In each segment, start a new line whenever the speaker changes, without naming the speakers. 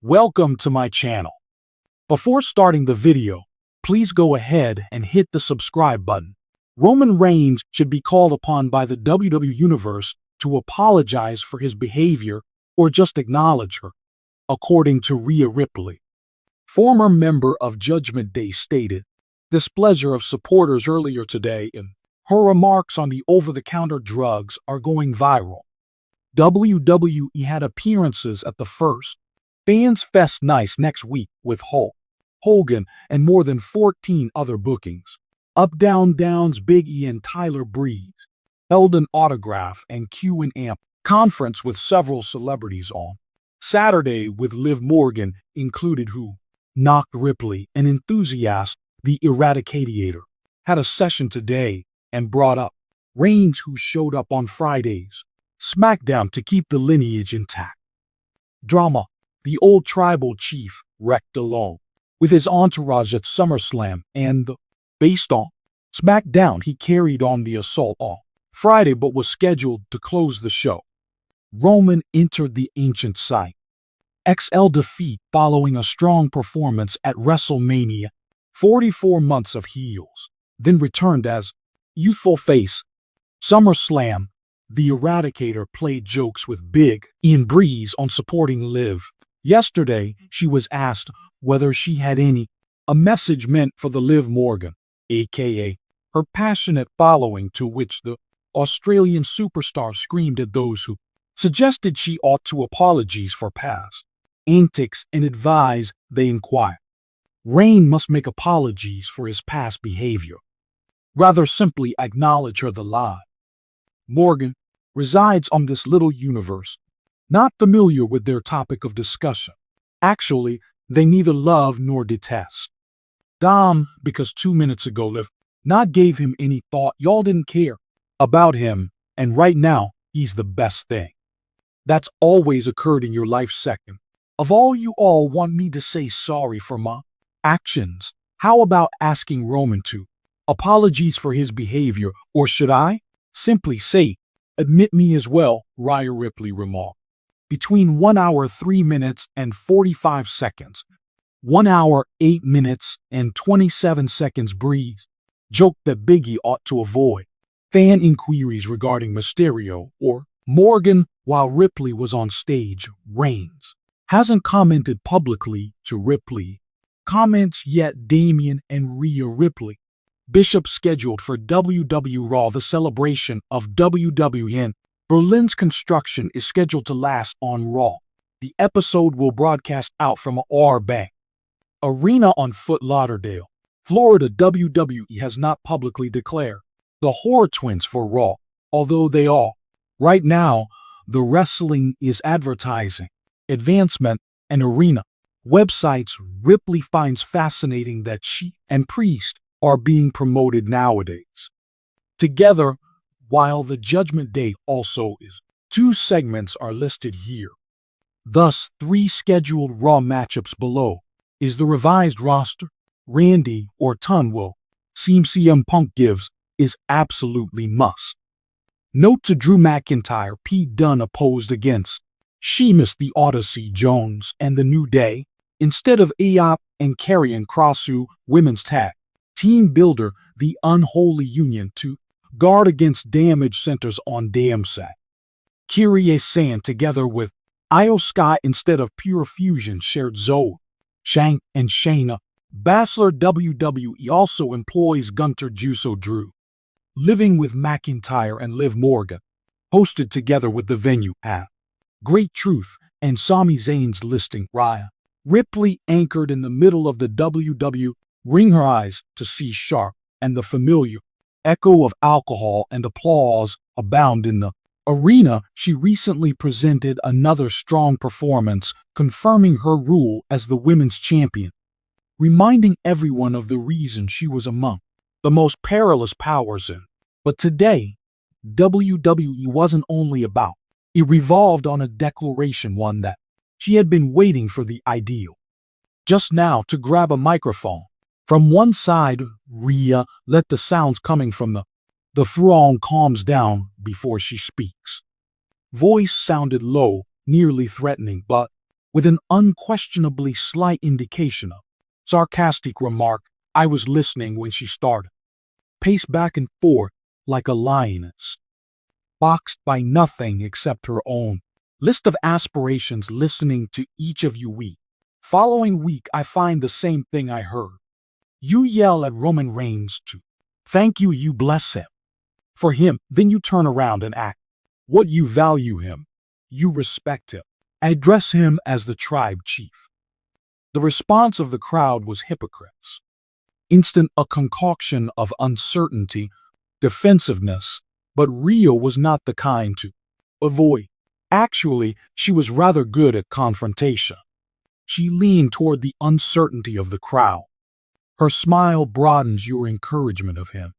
Welcome to my channel. Before starting the video, please go ahead and hit the subscribe button. Roman Reigns should be called upon by the WWE Universe to apologize for his behavior or just acknowledge her, according to Rhea Ripley. Former member of Judgment Day stated displeasure of supporters earlier today, and her remarks on the over-the-counter drugs are going viral. WWE had appearances at the first Fans Fest Nice next week with Hulk Hogan and more than 14 other bookings. Up Down Down's Big E and Tyler Breeze held an autograph and Q&A conference with several celebrities on Saturday, with Liv Morgan included, who knocked Ripley. An enthusiast, the Eradicator, had a session today and brought up Reigns, who showed up on Friday's SmackDown to keep the lineage intact. Drama. The old tribal chief wrecked alone with his entourage at SummerSlam, and based on SmackDown, he carried on the assault on Friday but was scheduled to close the show. Roman entered the ancient site XL defeat following a strong performance at WrestleMania, 44 months of heels, then returned as youthful face. SummerSlam, the Eradicator played jokes with Big E and Breeze on supporting Liv. Yesterday, she was asked whether she had a message meant for the Liv Morgan, aka her passionate following, to which the Australian superstar screamed at those who suggested she ought to apologize for past antics and advised they inquire. Reigns must make apologies for his past behavior. Rather simply acknowledge her the lie. Morgan resides on this little universe, not familiar with their topic of discussion. Actually, they neither love nor detest Dom, because 2 minutes ago Liv not gave him any thought. Y'all didn't care about him, and right now he's the best thing that's always occurred in your life. Second of all, you all want me to say sorry for my actions. How about asking Roman to apologize for his behavior, or should I simply say, admit me as well? Rhea Ripley remarked. Between 1 hour 3 minutes and 45 seconds, 1 hour 8 minutes and 27 seconds, Breeze joked that Big E ought to avoid fan inquiries regarding Mysterio or Morgan while Ripley was on stage. Reigns hasn't commented publicly to Ripley comments yet. Damian and Rhea Ripley Bishop scheduled for WWE Raw. The celebration of WWE Berlin's construction is scheduled to last on Raw. The episode will broadcast out from R Bank Arena on Fort Lauderdale, Florida. WWE has not publicly declared the Horror Twins for Raw, although they are. Right now, the wrestling is advertising, advancement, and arena websites. Ripley finds fascinating that she and Priest are being promoted nowadays together, while the Judgment Day also is. 2 segments are listed here. Thus, 3 scheduled Raw matchups below is the revised roster. Randy Orton will seem CM Punk gives is absolutely must. Note to Drew McIntyre, Pete Dunne opposed against Sheamus, the Odyssey, Jones, and the New Day instead of Ayop and Karrion Kross. Women's Tag Team Builder, the Unholy Union, to guard against Damage Centers on Damsack. Kyrie Sane together with Io Sky instead of Pure Fusion shared Zoe, Shank, and Shayna Baszler. WWE also employs Gunter Juso Drew living with McIntyre and Liv Morgan, hosted together with the venue at Great Truth and Sami Zayn's listing. Rhea Ripley anchored in the middle of the WWE ring, her eyes to see sharp, and the familiar echo of alcohol and applause abound in the arena. She recently presented another strong performance, confirming her rule as the women's champion, reminding everyone of the reason she was among the most perilous powers in. But today, WWE wasn't only about. It revolved on a declaration, one that she had been waiting for, the ideal just now to grab a microphone. From one side, Rhea let the sounds coming from the throng calms down before she speaks. Voice sounded low, nearly threatening, but with an unquestionably slight indication of sarcastic remark. I was listening when she started. Paced back and forth like a lioness, boxed by nothing except her own list of aspirations, listening to each of you week. Following week, I find the same thing I heard. You yell at Roman Reigns to thank you, you bless him for him, then you turn around and act what you value him, you respect him, address him as the tribe chief. The response of the crowd was hypocrites. Instant, a concoction of uncertainty, defensiveness, but Rhea was not the kind to avoid. Actually, she was rather good at confrontation. She leaned toward the uncertainty of the crowd. Her smile broadens your encouragement of him.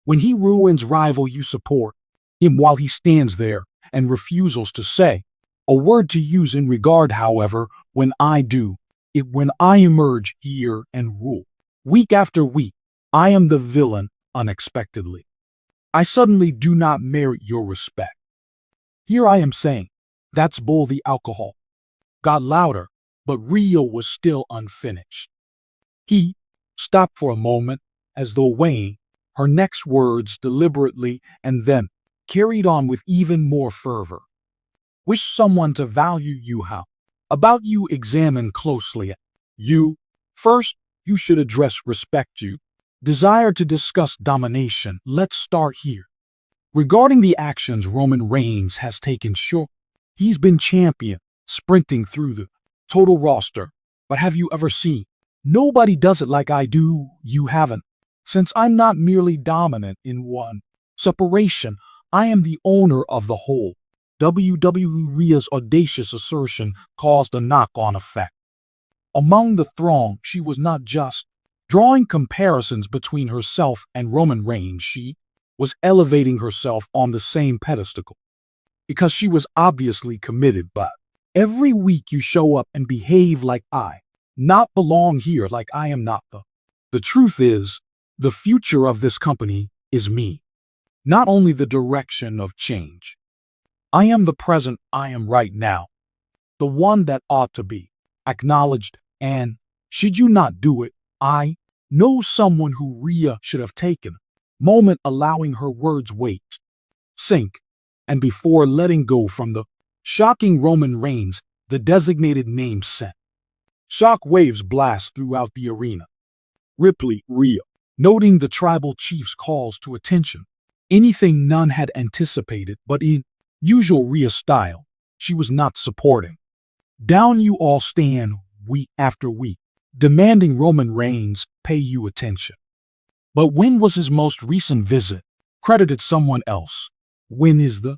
When he ruins rival, you support him while he stands there and refuses to say a word to use in regard. However, when I do it, when I emerge here and rule, week after week, I am the villain unexpectedly. I suddenly do not merit your respect. Here I am saying, that's bull. The alcohol got louder, but Rhea was still unfinished. He stopped for a moment, as though weighing her next words deliberately, and then carried on with even more fervor. Wish someone to value you. How about you examine closely you? First, you should address respect you. Desire to discuss domination. Let's start here. Regarding the actions Roman Reigns has taken, sure, he's been champion, sprinting through the total roster. But have you ever seen? Nobody does it like I do. You haven't. Since I'm not merely dominant in one separation, I am the owner of the whole. WWE. Rhea's audacious assertion caused a knock-on effect. Among the throng, she was not just drawing comparisons between herself and Roman Reigns. She was elevating herself on the same pedestal because she was obviously committed. But every week you show up and behave like I not belong here, like I am not the truth is, the future of this company is me. Not only the direction of change. I am the present. I am right now. The one that ought to be acknowledged, and should you not do it, I know someone who Rhea should have taken moment, allowing her words weight sink, and before letting go from the shocking Roman Reigns, the designated name sent shock waves blast throughout the arena. Ripley, Rhea, noting the tribal chief's calls to attention, anything none had anticipated, but in usual Rhea style, she was not supporting. Down you all stand week after week, demanding Roman Reigns pay you attention. But when was his most recent visit? Credited someone else. When is the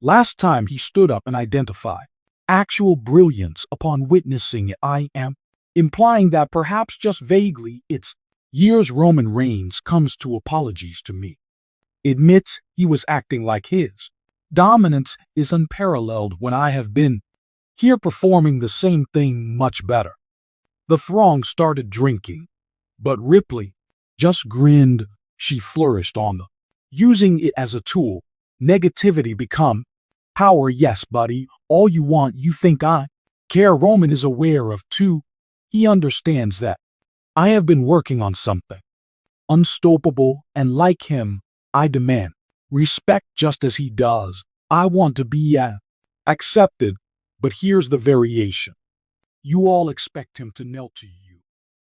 last time he stood up and identified actual brilliance upon witnessing it? I am implying that perhaps just vaguely it's years Roman Reigns comes to apologies to me. Admits he was acting like his dominance is unparalleled when I have been here performing the same thing much better. The throng started drinking, but Ripley just grinned. She flourished on the using it as a tool. Negativity become power. Yes, buddy, all you want. You think I care? Roman is aware of too. He understands that I have been working on something unstoppable, and like him, I demand respect just as he does. I want to be accepted, but here's the variation. You all expect him to kneel to you.